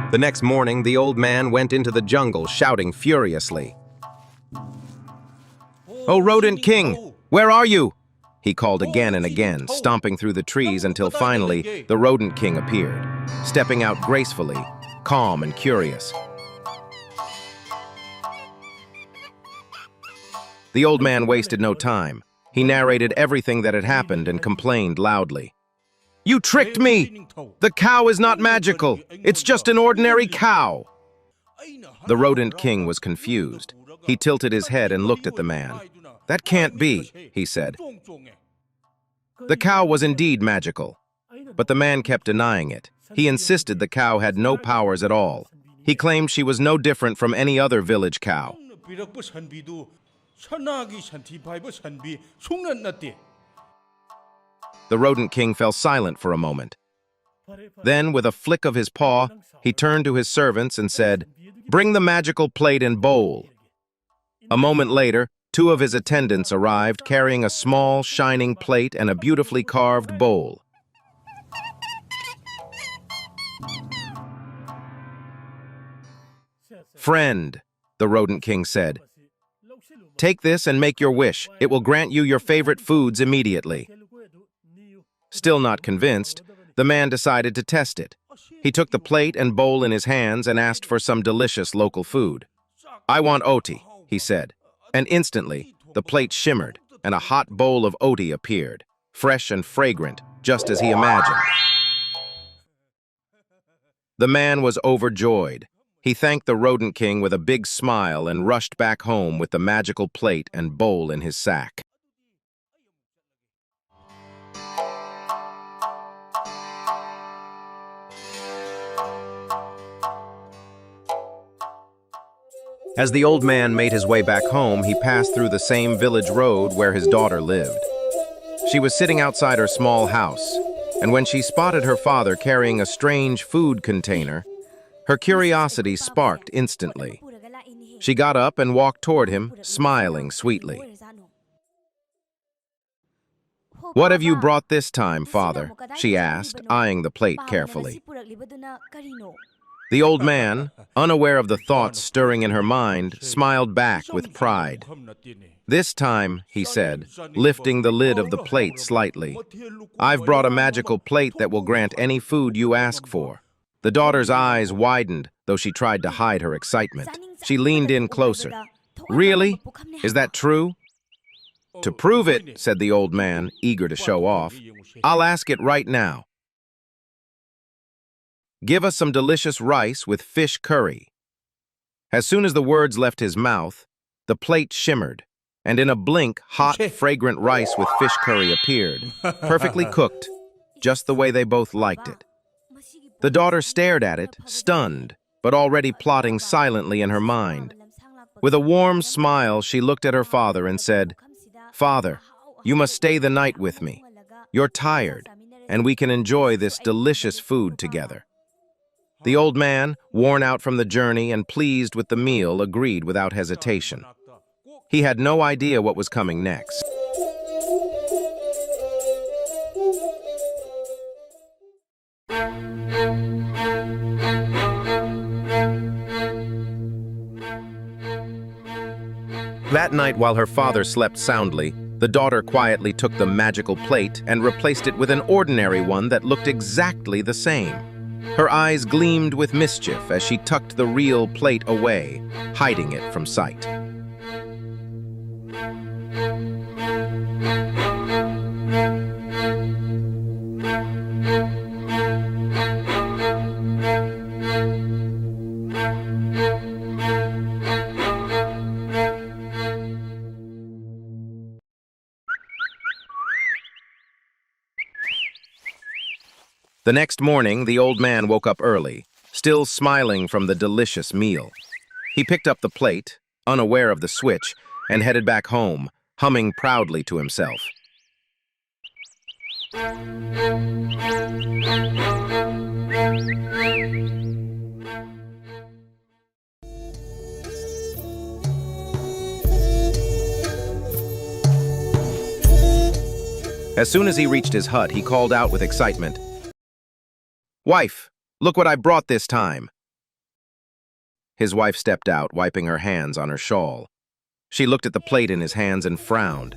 The next morning, the old man went into the jungle, shouting furiously. "Oh, Rodent King, where are you?" He called again and again, stomping through the trees until finally the Rodent King appeared, stepping out gracefully, calm and curious. The old man wasted no time. He narrated everything that had happened and complained loudly. "You tricked me! The cow is not magical. It's just an ordinary cow." The Rodent King was confused. He tilted his head and looked at the man. "That can't be," he said. The cow was indeed magical, but the man kept denying it. He insisted the cow had no powers at all. He claimed she was no different from any other village cow. The Rodent King fell silent for a moment. Then, with a flick of his paw, he turned to his servants and said, "Bring the magical plate and bowl." A moment later, two of his attendants arrived carrying a small, shining plate and a beautifully carved bowl. "Friend," the Rodent King said, "take this and make your wish. It will grant you your favorite foods immediately." Still not convinced, the man decided to test it. He took the plate and bowl in his hands and asked for some delicious local food. "I want oti," he said, and instantly the plate shimmered and a hot bowl of oti appeared, fresh and fragrant, just as he imagined. The man was overjoyed. He thanked the Rodent King with a big smile and rushed back home with the magical plate and bowl in his sack. As the old man made his way back home, he passed through the same village road where his daughter lived. She was sitting outside her small house, and when she spotted her father carrying a strange food container, her curiosity sparked instantly. She got up and walked toward him, smiling sweetly. "What have you brought this time, father?" she asked, eyeing the plate carefully. The old man, unaware of the thoughts stirring in her mind, smiled back with pride. "This time," he said, lifting the lid of the plate slightly, "I've brought a magical plate that will grant any food you ask for." The daughter's eyes widened, though she tried to hide her excitement. She leaned in closer. "Really? Is that true?" "To prove it," said the old man, eager to show off, "I'll ask it right now. Give us some delicious rice with fish curry." As soon as the words left his mouth, the plate shimmered, and in a blink, hot, fragrant rice with fish curry appeared, perfectly cooked, just the way they both liked it. The daughter stared at it, stunned, but already plotting silently in her mind. With a warm smile, she looked at her father and said, "Father, you must stay the night with me. You're tired, and we can enjoy this delicious food together." The old man, worn out from the journey and pleased with the meal, agreed without hesitation. He had no idea what was coming next. That night, while her father slept soundly, the daughter quietly took the magical plate and replaced it with an ordinary one that looked exactly the same. Her eyes gleamed with mischief as she tucked the real plate away, hiding it from sight. The next morning, the old man woke up early, still smiling from the delicious meal. He picked up the plate, unaware of the switch, and headed back home, humming proudly to himself. As soon as he reached his hut, he called out with excitement, "Wife, look what I brought this time. His wife stepped out, wiping her hands on her shawl. She looked at the plate in his hands and frowned.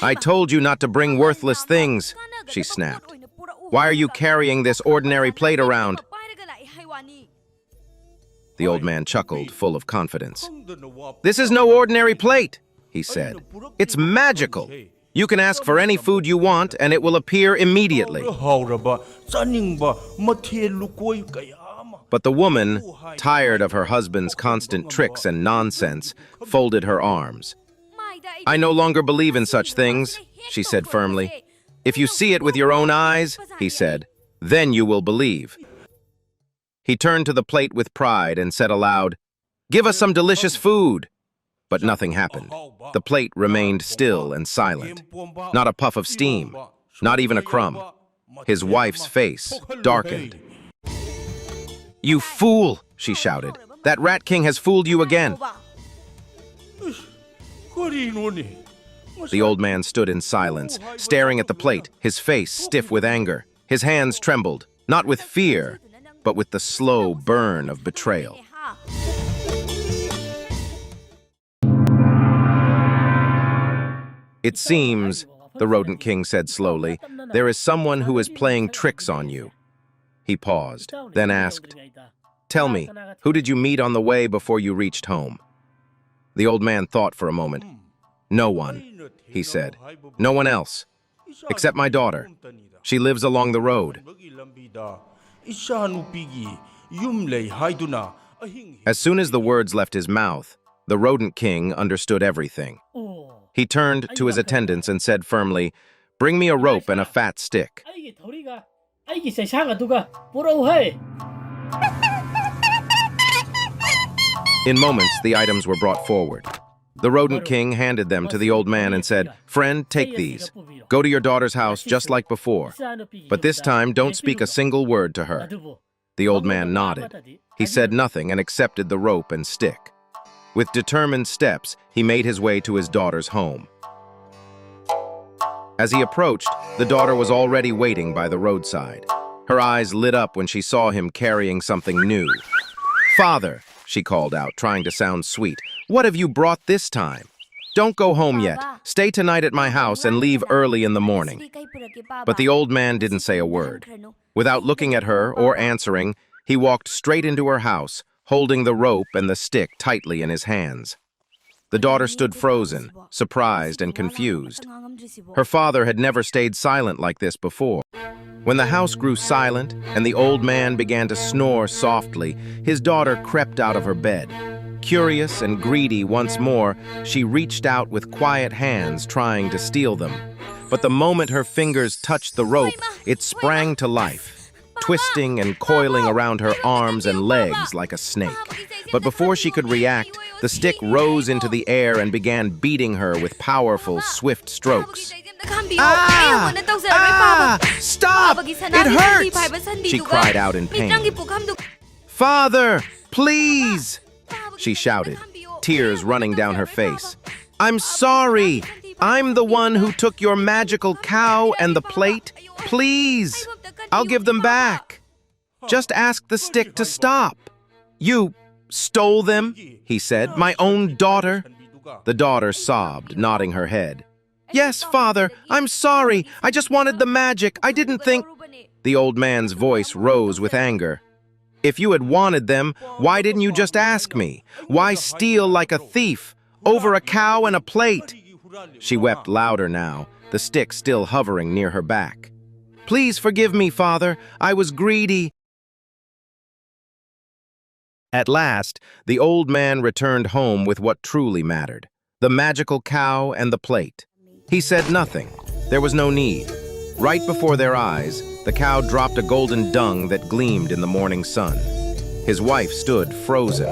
"I told you not to bring worthless things," she snapped. "Why are you carrying this ordinary plate around?" The old man chuckled, full of confidence. "This is no ordinary plate," he said. "It's magical. You can ask for any food you want, and it will appear immediately." But the woman, tired of her husband's constant tricks and nonsense, folded her arms. "I no longer believe in such things," she said firmly. "If you see it with your own eyes," he said, "then you will believe." He turned to the plate with pride and said aloud, "Give us some delicious food." But nothing happened. The plate remained still and silent. Not a puff of steam, not even a crumb. His wife's face darkened. "You fool!" she shouted. "That Rat King has fooled you again." The old man stood in silence, staring at the plate, his face stiff with anger. His hands trembled, not with fear, but with the slow burn of betrayal. "It seems," the Rodent King said slowly, "there is someone who is playing tricks on you." He paused, then asked, "Tell me, who did you meet on the way before you reached home?" The old man thought for a moment. "No one," he said. "No one else, except my daughter. She lives along the road." As soon as the words left his mouth, the Rodent King understood everything. He turned to his attendants and said firmly, "Bring me a rope and a fat stick." In moments, the items were brought forward. The Rodent King handed them to the old man and said, "Friend, take these. Go to your daughter's house just like before. But this time, don't speak a single word to her." The old man nodded. He said nothing and accepted the rope and stick. With determined steps, he made his way to his daughter's home. As he approached, the daughter was already waiting by the roadside. Her eyes lit up when she saw him carrying something new. "Father," she called out, trying to sound sweet, "what have you brought this time? Don't go home yet. Stay tonight at my house and leave early in the morning." But the old man didn't say a word. Without looking at her or answering, he walked straight into her house, holding the rope and the stick tightly in his hands. The daughter stood frozen, surprised and confused. Her father had never stayed silent like this before. When the house grew silent and the old man began to snore softly, his daughter crept out of her bed. Curious and greedy once more, she reached out with quiet hands trying to steal them. But the moment her fingers touched the rope, it sprang to life, twisting and coiling around her arms and legs like a snake. But before she could react, the stick rose into the air and began beating her with powerful, swift strokes. "Ah! Ah! Stop! It hurts!" she cried out in pain. "Father, please!" she shouted, tears running down her face. "I'm sorry! I'm the one who took your magical cow and the plate. Please! I'll give them back. Just ask the stick to stop." "You stole them?" he said. "My own daughter?" The daughter sobbed, nodding her head. "Yes, father, I'm sorry. I just wanted the magic. I didn't think—" The old man's voice rose with anger. "If you had wanted them, why didn't you just ask me? Why steal like a thief, over a cow and a plate?" She wept louder now, the stick still hovering near her back. "Please forgive me, father. I was greedy." At last, the old man returned home with what truly mattered, the magical cow and the plate. He said nothing. There was no need. Right before their eyes, the cow dropped a golden dung that gleamed in the morning sun. His wife stood frozen.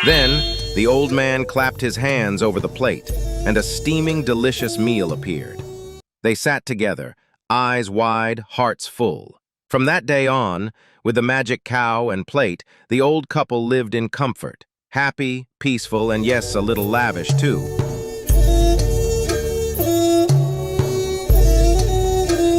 Then, the old man clapped his hands over the plate, and a steaming, delicious meal appeared. They sat together, eyes wide, hearts full. From that day on, with the magic cow and plate, the old couple lived in comfort, happy, peaceful, and yes, a little lavish too.